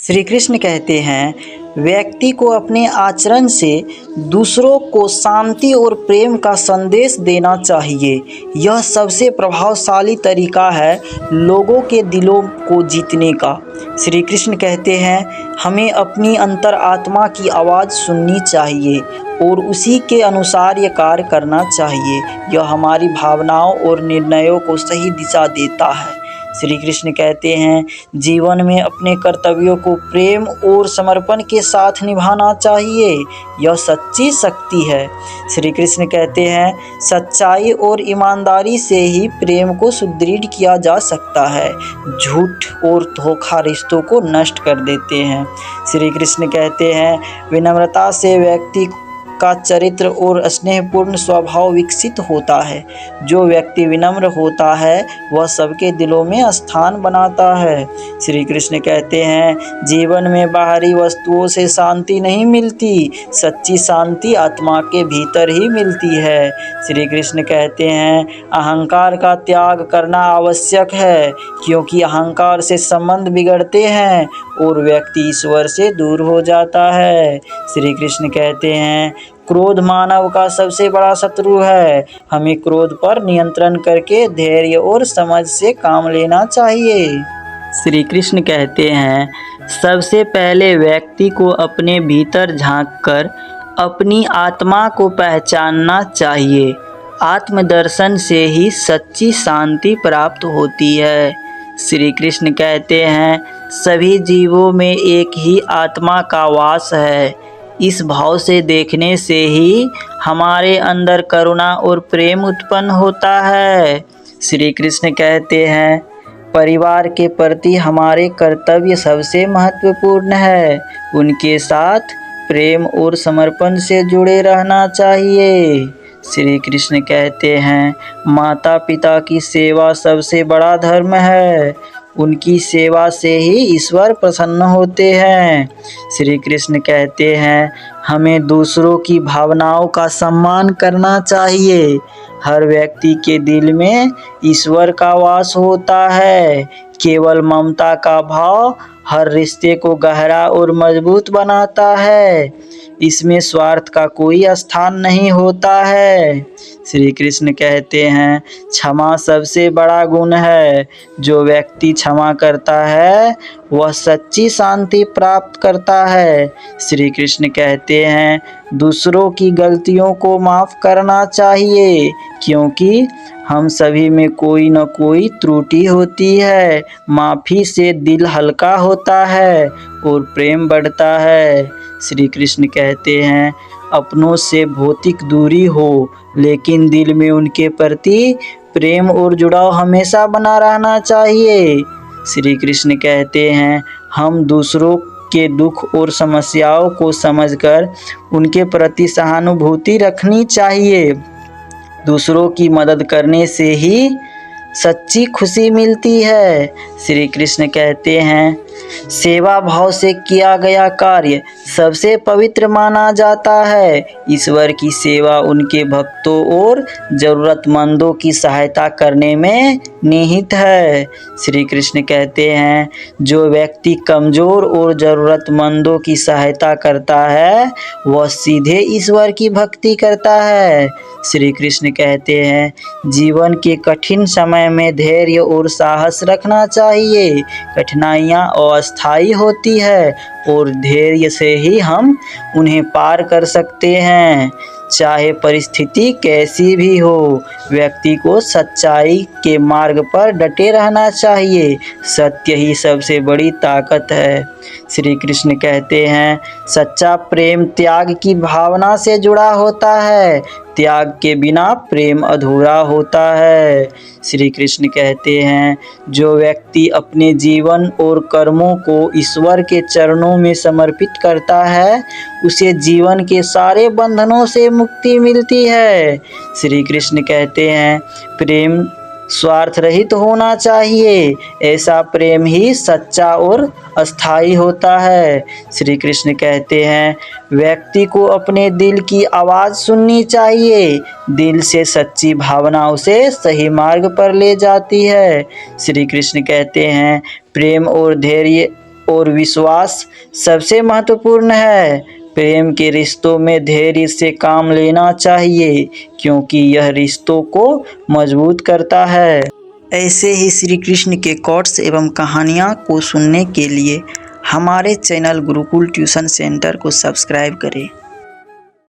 श्री कृष्ण कहते हैं, व्यक्ति को अपने आचरण से दूसरों को शांति और प्रेम का संदेश देना चाहिए। यह सबसे प्रभावशाली तरीका है लोगों के दिलों को जीतने का। श्री कृष्ण कहते हैं, हमें अपनी अंतर आत्मा की आवाज़ सुननी चाहिए और उसी के अनुसार ये कार्य करना चाहिए। यह हमारी भावनाओं और निर्णयों को सही दिशा देता है। श्री कृष्ण कहते हैं, जीवन में अपने कर्तव्यों को प्रेम और समर्पण के साथ निभाना चाहिए। यह सच्ची शक्ति है। श्री कृष्ण कहते हैं, सच्चाई और ईमानदारी से ही प्रेम को सुदृढ़ किया जा सकता है। झूठ और धोखा रिश्तों को नष्ट कर देते हैं। श्री कृष्ण कहते हैं, विनम्रता से व्यक्ति का चरित्र और स्नेहपूर्ण स्वभाव विकसित होता है। जो व्यक्ति विनम्र होता है वह सबके दिलों में स्थान बनाता है। श्री कृष्ण कहते हैं, जीवन में बाहरी वस्तुओं से शांति नहीं मिलती, सच्ची शांति आत्मा के भीतर ही मिलती है। श्री कृष्ण कहते हैं, अहंकार का त्याग करना आवश्यक है, क्योंकि अहंकार से संबंध बिगड़ते हैं और व्यक्ति ईश्वर से दूर हो जाता है। श्री कृष्ण कहते हैं, क्रोध मानव का सबसे बड़ा शत्रु है। हमें क्रोध पर नियंत्रण करके धैर्य और समझ से काम लेना चाहिए। श्री कृष्ण कहते हैं, सबसे पहले व्यक्ति को अपने भीतर झांककर अपनी आत्मा को पहचानना चाहिए। आत्मदर्शन से ही सच्ची शांति प्राप्त होती है। श्री कृष्ण कहते हैं, सभी जीवों में एक ही आत्मा का वास है। इस भाव से देखने से ही हमारे अंदर करुणा और प्रेम उत्पन्न होता है। श्री कृष्ण कहते हैं, परिवार के प्रति हमारे कर्तव्य सबसे महत्वपूर्ण है। उनके साथ प्रेम और समर्पण से जुड़े रहना चाहिए। श्री कृष्ण कहते हैं, माता पिता की सेवा सबसे बड़ा धर्म है। उनकी सेवा से ही ईश्वर प्रसन्न होते हैं। श्री कृष्ण कहते हैं, हमें दूसरों की भावनाओं का सम्मान करना चाहिए। हर व्यक्ति के दिल में ईश्वर का वास होता है। केवल ममता का भाव हर रिश्ते को गहरा और मजबूत बनाता है। इसमें स्वार्थ का कोई स्थान नहीं होता है। श्री कृष्ण कहते हैं, क्षमा सबसे बड़ा गुण है। जो व्यक्ति क्षमा करता है वह सच्ची शांति प्राप्त करता है। श्री कृष्ण कहते हैं, दूसरों की गलतियों को माफ़ करना चाहिए, क्योंकि हम सभी में कोई न कोई त्रुटि होती है। माफ़ी से दिल हल्का होता है और प्रेम बढ़ता है। श्री कृष्ण कहते हैं, अपनों से भौतिक दूरी हो, लेकिन दिल में उनके प्रति प्रेम और जुड़ाव हमेशा बना रहना चाहिए। श्री कृष्ण कहते हैं, हम दूसरों के दुख और समस्याओं को समझकर उनके प्रति सहानुभूति रखनी चाहिए। दूसरों की मदद करने से ही सच्ची खुशी मिलती है। श्री कृष्ण कहते हैं, सेवा भाव से किया गया कार्य सबसे पवित्र माना जाता है। ईश्वर की सेवा उनके भक्तों और ज़रूरतमंदों की सहायता करने में निहित है। श्री कृष्ण कहते हैं, जो व्यक्ति कमज़ोर और ज़रूरतमंदों की सहायता करता है वह सीधे ईश्वर की भक्ति करता है। श्री कृष्ण कहते हैं, जीवन के कठिन समय में धैर्य और साहस रखना चाहिए। कठिनाइयाँ अस्थायी होती है और धैर्य से ही हम उन्हें पार कर सकते हैं। चाहे परिस्थिति कैसी भी हो, व्यक्ति को सच्चाई के मार्ग पर डटे रहना चाहिए। सत्य ही सबसे बड़ी ताकत है। श्री कृष्ण कहते हैं, सच्चा प्रेम त्याग की भावना से जुड़ा होता है। त्याग के बिना प्रेम अधूरा होता है। श्री कृष्ण कहते हैं, जो व्यक्ति अपने जीवन और कर्मों को ईश्वर के चरणों में समर्पित करता है उसे जीवन के सारे बंधनों से मुक्ति मिलती है। श्री कृष्ण कहते हैं, प्रेम स्वार्थ रहित होना चाहिए। ऐसा प्रेम ही सच्चा और अस्थायी होता है। श्री कृष्ण कहते हैं, व्यक्ति को अपने दिल की आवाज़ सुननी चाहिए। दिल से सच्ची भावना उसे सही मार्ग पर ले जाती है। श्री कृष्ण कहते हैं, प्रेम और धैर्य और विश्वास सबसे महत्वपूर्ण है। प्रेम के रिश्तों में धैर्य से काम लेना चाहिए क्योंकि यह रिश्तों को मजबूत करता है। ऐसे ही श्री कृष्ण के कोट्स एवं कहानियाँ को सुनने के लिए हमारे चैनल गुरुकुल ट्यूशन सेंटर को सब्सक्राइब करें।